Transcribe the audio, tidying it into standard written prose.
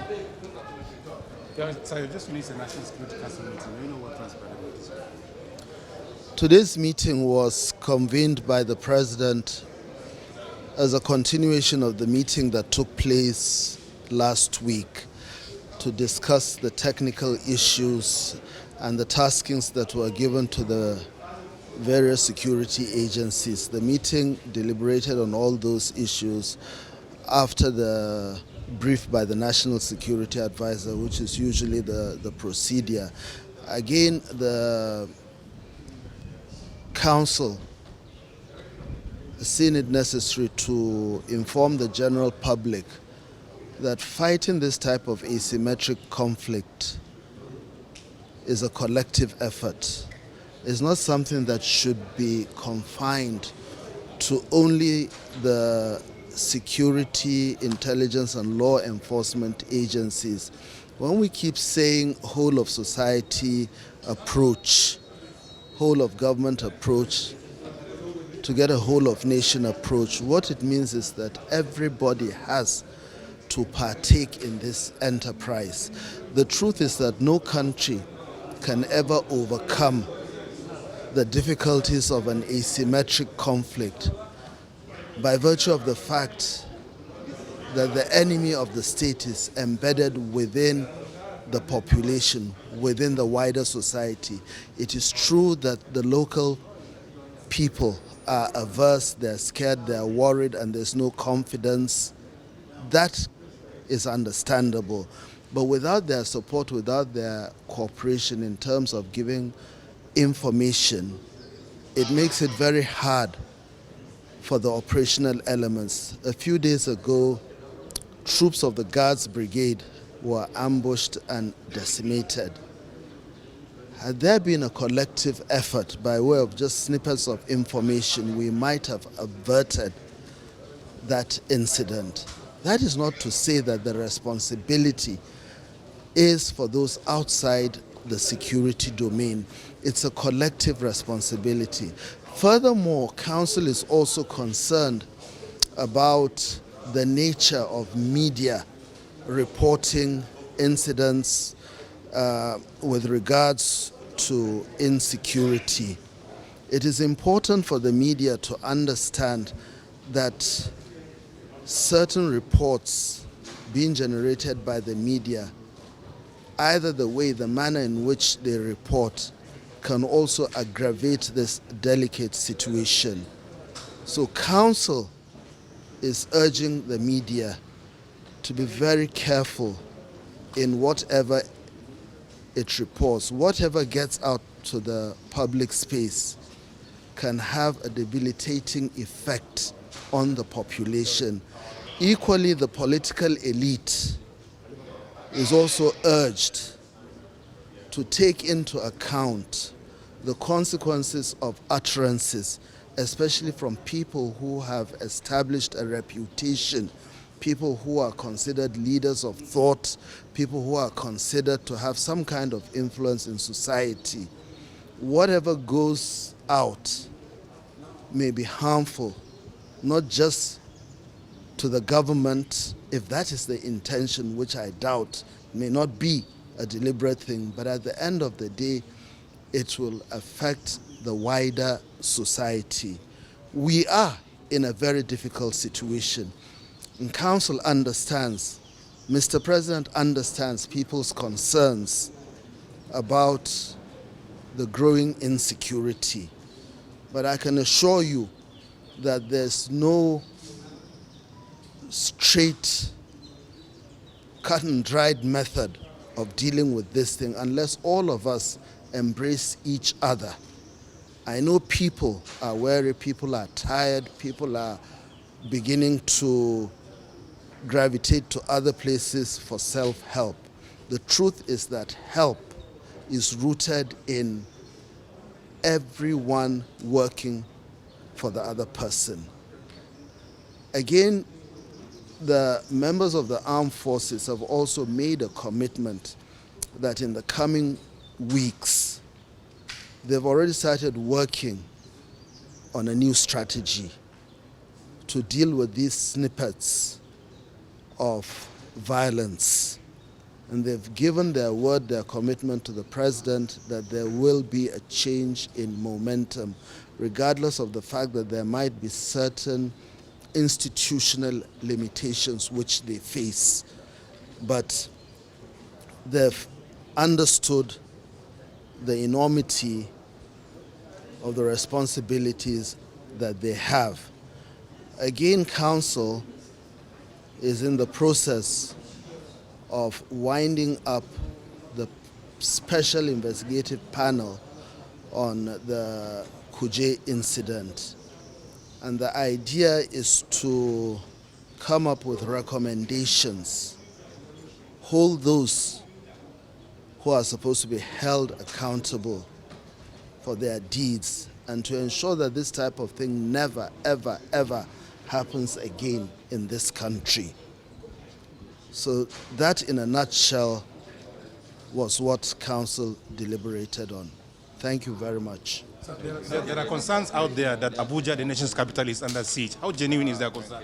So you just finished the National Security Council meeting. Do you know what transpired? Today's meeting was convened by the President as a continuation of the meeting that took place last week to discuss the technical issues and the taskings that were given to the various security agencies. The meeting deliberated on all those issues after the brief by the National Security Advisor, which is usually the procedure. Again, the Council has seen it necessary to inform the general public that fighting this type of asymmetric conflict is a collective effort. It's not something that should be confined to only the security, intelligence, and law enforcement agencies. When we keep saying whole of society approach, whole of government approach, to get a whole of nation approach, what it means is that everybody has to partake in this enterprise. The truth is that no country can ever overcome the difficulties of an asymmetric conflict by virtue of the fact that the enemy of the state is embedded within the population, within the wider society. It is true that the local people are averse, they're scared, they're worried, and there's no confidence. That is understandable. But without their support, without their cooperation in terms of giving information, it makes it very hard for the operational elements. A few days ago, troops of the Guards Brigade were ambushed and decimated. Had there been a collective effort by way of just snippets of information, we might have averted that incident. That is not to say that the responsibility is for those outside the security domain. It's a collective responsibility. Furthermore, Council is also concerned about the nature of media reporting incidents with regards to insecurity. It is important for the media to understand that certain reports being generated by the media, either the manner in which they report, can also aggravate this delicate situation. So Council is urging the media to be very careful in whatever it reports. Whatever gets out to the public space can have a debilitating effect on the population. Equally, the political elite is also urged to take into account the consequences of utterances, especially from people who have established a reputation, people who are considered leaders of thought, people who are considered to have some kind of influence in society. Whatever goes out may be harmful, not just to the government, if that is the intention, which I doubt may not be a deliberate thing, but at the end of the day, it will affect the wider society. We are in a very difficult situation. And Council understands, Mr. President understands people's concerns about the growing insecurity. But I can assure you that there's no straight, cut and dried method of dealing with this thing unless all of us embrace each other. I know people are weary, people are tired, people are beginning to gravitate to other places for self-help. The truth is that help is rooted in everyone working for the other person. Again, the members of the armed forces have also made a commitment that in the coming weeks, they've already started working on a new strategy to deal with these snippets of violence And they've given their word, their commitment to the president that there will be a change in momentum, regardless of the fact that there might be certain institutional limitations which they face. But they've understood the enormity of the responsibilities that they have. Again, Council is in the process of winding up the special investigative panel on the Kuje incident. And the idea is to come up with recommendations, hold those who are supposed to be held accountable for their deeds, and to ensure that this type of thing never, ever, ever happens again in this country. So that, in a nutshell, was what Council deliberated on. Thank you very much. So there are concerns out there that Abuja, the nation's capital, is under siege. How genuine is that concern?